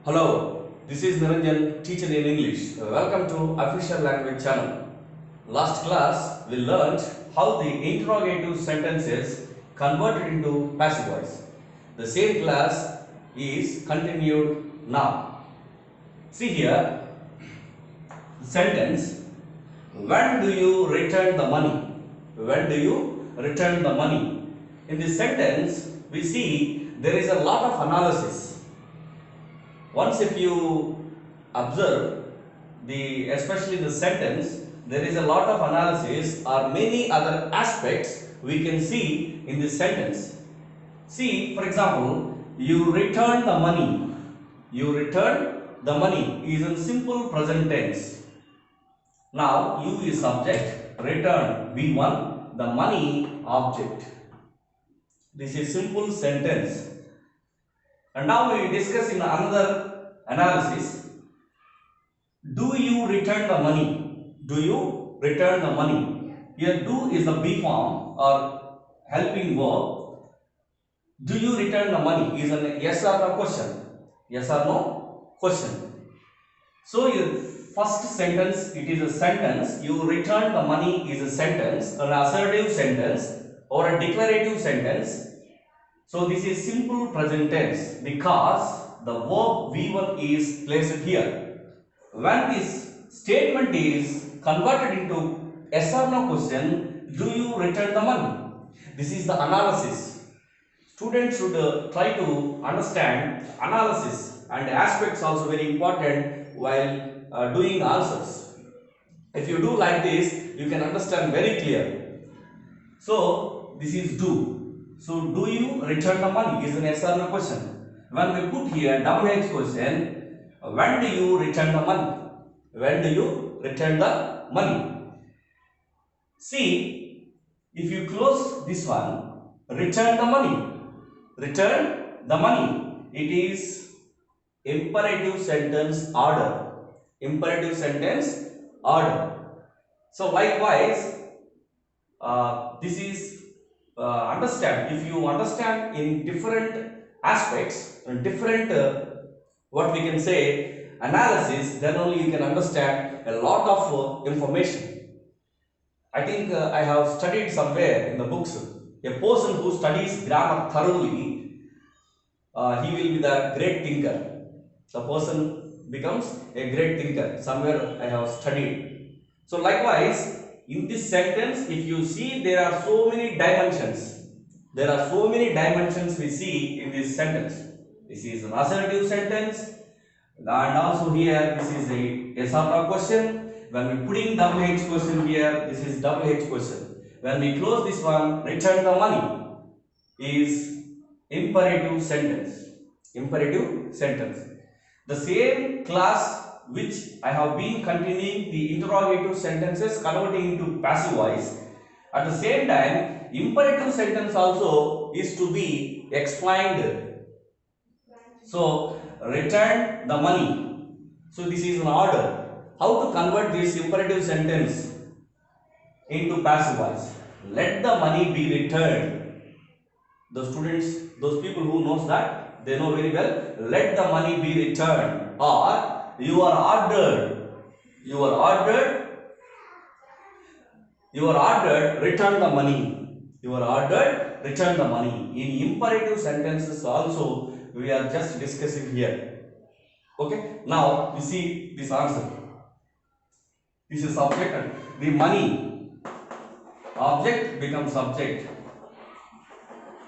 Hello, this is Niranjan, teacher in English. Welcome to Official Language Channel. Last class, we learnt how the interrogative sentences converted into passive voice. The same class is continued now. See here, the sentence, when do you return the money? When do you return the money? In this sentence, we see there is a lot of analysis. Once if you observe especially the sentence, there is a lot of analysis or many other aspects we can see in this sentence. See, for example, you return the money. You return the money is in simple present tense. Now, you is subject, return V1, the money object. This is simple sentence. And now we discuss in another analysis. Do you return the money? Do you return the money? Here do is the be form or helping verb. Do you return the money is a yes or no question. Yes or no question. So your first sentence, it is a sentence. You return the money is a sentence, an assertive sentence or a declarative sentence. So this is simple present tense because the verb V1 is placed here. When this statement is converted into yes or no question, do you return the money? This is the analysis. Students should try to understand analysis and aspects also very important while doing answers. If you do like this, you can understand very clear. So this is do. So, do you return the money is an yes or no question. When we put here WH question, when do you return the money? When do you return the money? See, if you close this one, return the money. Return the money. It is imperative sentence order. Imperative sentence order. So, likewise, this is understand, if you understand in different aspects, different what we can say analysis, then only you can understand a lot of information. I think I have studied somewhere in the books, a person who studies grammar thoroughly, he will be the great thinker. The person becomes a great thinker. Somewhere I have studied. So likewise, in this sentence, if you see, there are so many dimensions. There are so many dimensions we see in this sentence. This is an assertive sentence. And also here, this is a yes or no question. When we putting WH question here, this is WH question. When we close this one, return the money is imperative sentence. Imperative sentence. The same class which I have been continuing the interrogative sentences converting into passive voice. At the same time, imperative sentence also is to be explained. So, return the money. So, this is an order. How to convert this imperative sentence into passive voice? Let the money be returned. The students, those people who knows that, they know very well. Let the money be returned, or you are ordered, return the money. You are ordered, return the money. In imperative sentences also, we are just discussing here. Okay, now you see this answer. This is subject and the money. Object becomes subject.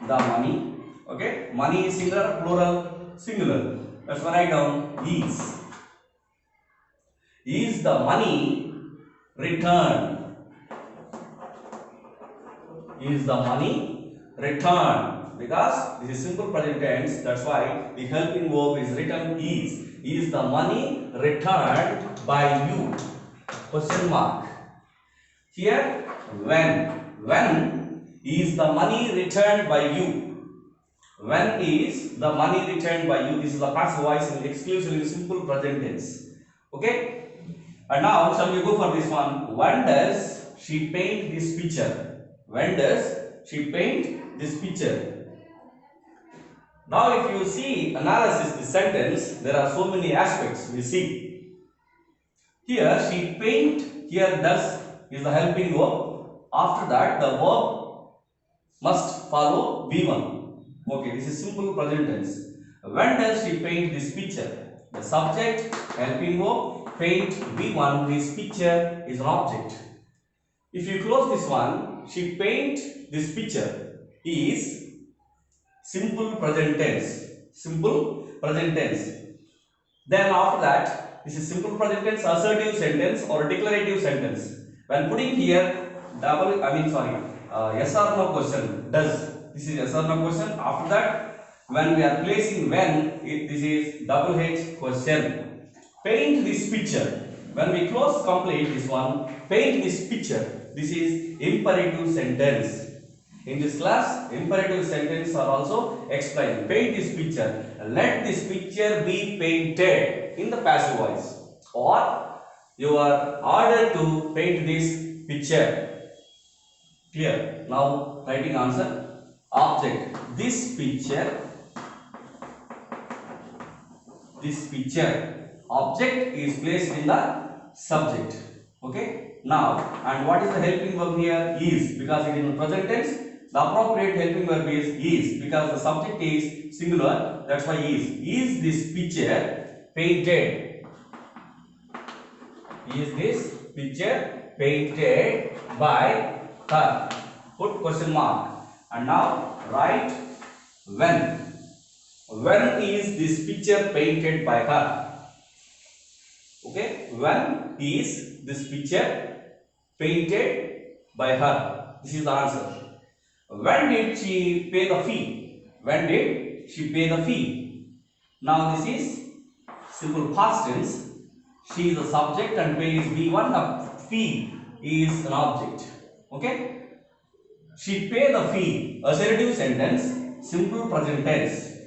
The money. Okay, money is singular, plural, singular. Let's write down is. Is the money returned? Is the money returned? Because this is simple present tense, that's why the helping verb is written is. Is the money returned by you? Question mark. Here, when? When is the money returned by you? When is the money returned by you? This is a past voice and exclusively simple present tense. Okay? And now, shall we go for this one? When does she paint this picture? When does she paint this picture? Now if you see analysis the sentence, there are so many aspects we see. Here she paint, here does is the helping verb. After that the verb must follow V1. Okay, this is simple present tense. When does she paint this picture? The subject, helping verb, paint V1, this picture is an object. If you close this one, she paint this picture is simple present tense. Simple present tense. Then after that, this is simple present tense, assertive sentence or declarative sentence. When putting here yes or no question, does. This is yes or no question. After that, when we are placing when, this is double H question. Paint this picture. When we close complete this one, paint this picture. This is imperative sentence. In this class, imperative sentences are also explained. Paint this picture. Let this picture be painted in the passive voice. Or you are ordered to paint this picture. Clear? Now writing answer. Object. This picture. Object is placed in the subject. Okay. Now, and what is the helping verb here? Is, because it is in present tense. The appropriate helping verb is because the subject is singular. That's why is. Is this picture painted? Is this picture painted by her? Put question mark. And now write when. When is this picture painted by her? Okay. When is this picture painted by her? This is the answer. When did she pay the fee? When did she pay the fee? Now this is simple past tense. She is the subject and pay is V1. The fee is an object. Okay. She pay the fee. Assertive sentence, simple present tense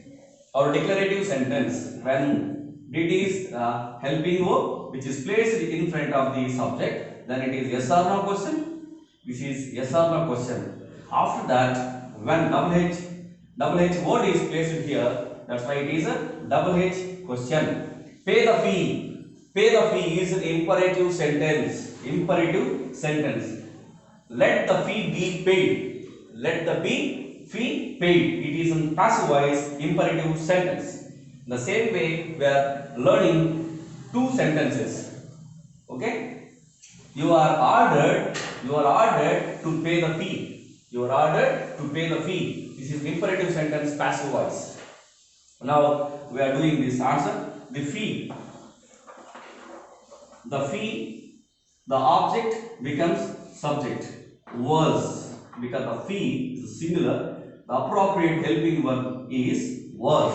or declarative sentence. When did is helping verb which is placed in front of the subject, then it is yes or no question. This is yes or no question. After that, when double H word is placed here, that's why it is a double H question. Pay the fee. Pay the fee is an imperative sentence. Imperative sentence. Let the fee be paid. Let the fee paid. It is in passive voice imperative sentence. The same way we are learning two sentences. Okay? You are ordered to pay the fee. You are ordered to pay the fee. This is imperative sentence, passive voice. Now we are doing this answer. The fee, the object becomes subject. Was, because the fee is singular. The appropriate helping verb is was.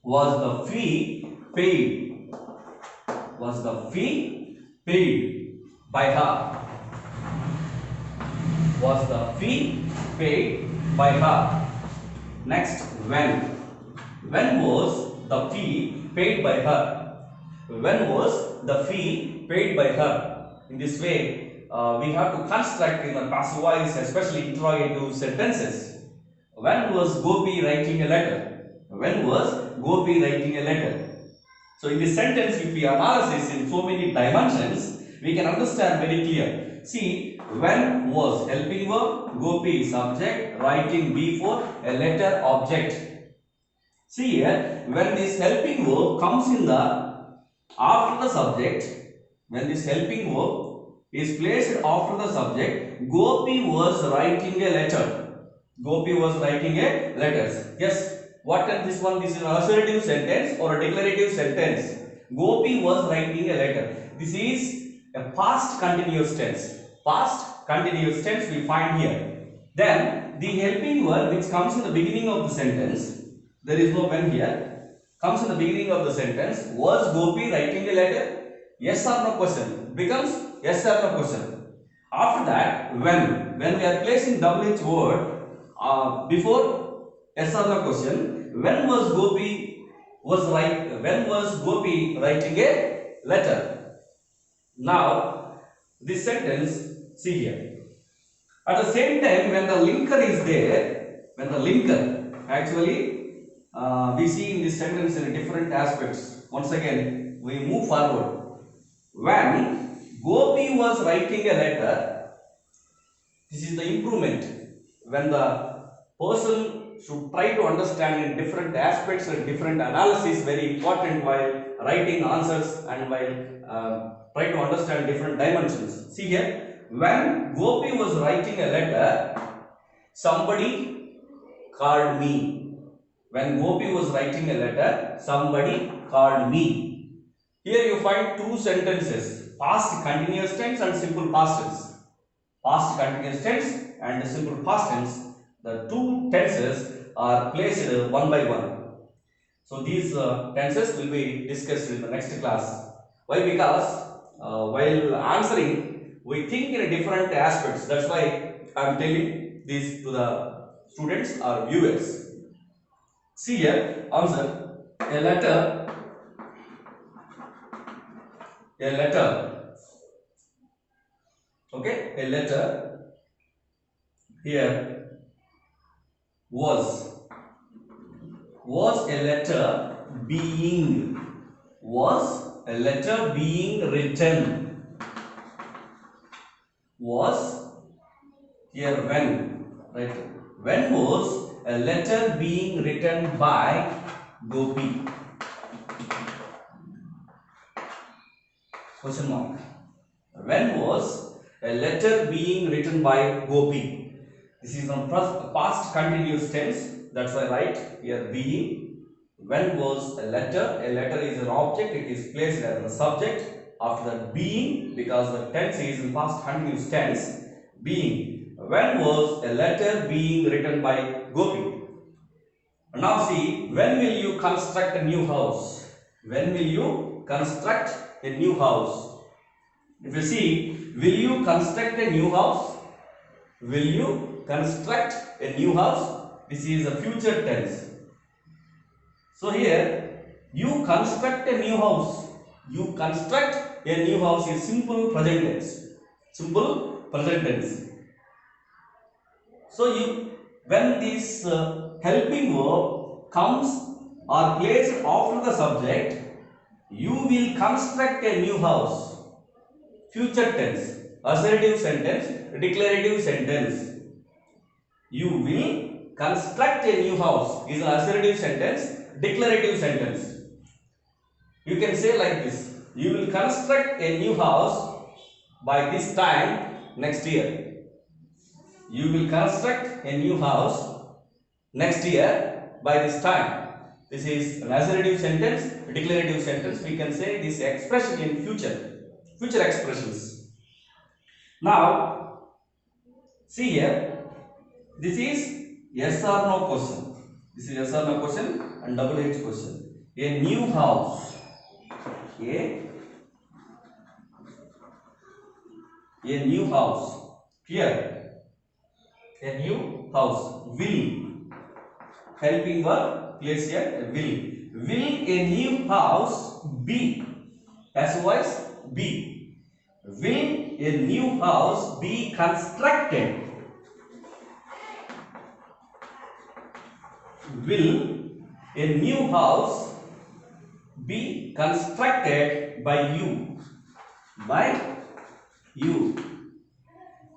Was the fee paid? Was the fee paid by her? Was the fee paid by her? Next, when. When was the fee paid by her? When was the fee paid by her? In this way, we have to construct in the passive voice, especially interrogative sentences. When was Gopi writing a letter? When was Gopi writing a letter? So in this sentence, if we analyze in so many dimensions, we can understand very clear. See, when was helping verb, Gopi subject, writing before, a letter object. See here, when this helping verb comes in the after the subject, when this helping verb is placed after the subject, Gopi was writing a letter. Gopi was writing a letter. Yes, what is this one? This is an assertive sentence or a declarative sentence. Gopi was writing a letter. This is a past continuous tense. Past continuous tense we find here. Then the helping verb which comes in the beginning of the sentence, there is no when here, comes in the beginning of the sentence. Was Gopi writing a letter? Yes or no question becomes yes or no question. After that, when we are placing WH word before yes or no question, when was Gopi writing a letter? Now this sentence, see here. At the same time, when the linker is there, when the linker, actually we see in this sentence in different aspects. Once again, we move forward. When Gopi was writing a letter, this is the improvement. When the person should try to understand in different aspects and different analysis, very important while writing answers and while try to understand different dimensions. See here, when Gopi was writing a letter, somebody called me. When Gopi was writing a letter, somebody called me. Here you find two sentences, past continuous tense and simple past tense. Past continuous tense and simple past tense, the two tenses are placed one by one. So these tenses will be discussed in the next class. Why? Because while answering, we think in different aspects. That's why I am telling this to the students or viewers. See here, answer. A letter, okay, a letter here was a letter being written, was here when, right? When was a letter being written by Gopi? Question mark. When was a letter being written by Gopi? This is on past continuous tense. That's why I write here being. When was a letter? A letter is an object. It is placed as a subject. After that being, because the tense is in past continuous tense, being. When was a letter being written by Gopi? Now see, when will you construct a new house? When will you construct a new house? If you see, will you construct a new house? Will you construct a new house? This is a future tense. So here, you construct a new house. You construct a new house is simple present tense. Simple present tense. So when this helping verb comes or placed after the subject, you will construct a new house. Future tense, assertive sentence, declarative sentence. You will construct a new house is an assertive sentence, declarative sentence. You can say like this: you will construct a new house by this time next year. You will construct a new house next year by this time. This is an assertive sentence, declarative sentence. We can say this expression in future expressions. Now, see here, this is yes or no question. This is yes or no question and double H question. A new house. A new house. Here, a new house. Will. Helping verb, place here, will. Will a new house be? As voice, be. Will a new house be constructed? Will a new house be constructed by you? By you.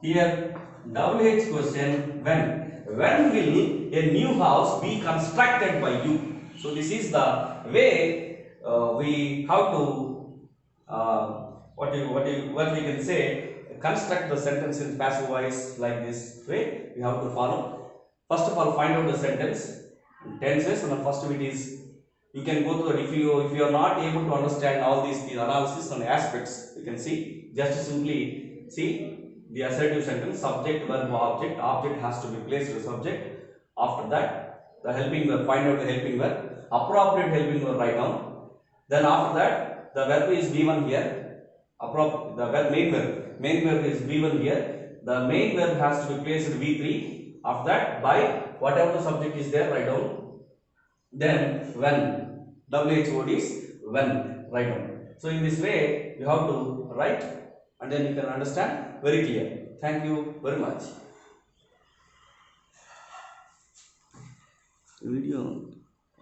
Here, WH question, when. When will a new house be constructed by you? So this is the way we have to what we can say, construct the sentence in passive voice like this way. We have to follow. First of all, find out the sentence, tenses, and the first bit is you can go through it. If you are not able to understand all these analysis and aspects, you can see just simply see the assertive sentence, subject, verb, object. Object has to be placed as subject. After that, the helping verb, find out the helping verb, appropriate helping verb, write down. Then after that, the verb is B1 here. The verb, main verb is B1 here. The main verb has to be placed in V3. After that, by whatever the subject is there, write down. Then when, WH word is when, write down. So in this way, you have to write and then you can understand very clear. Thank you very much. Video.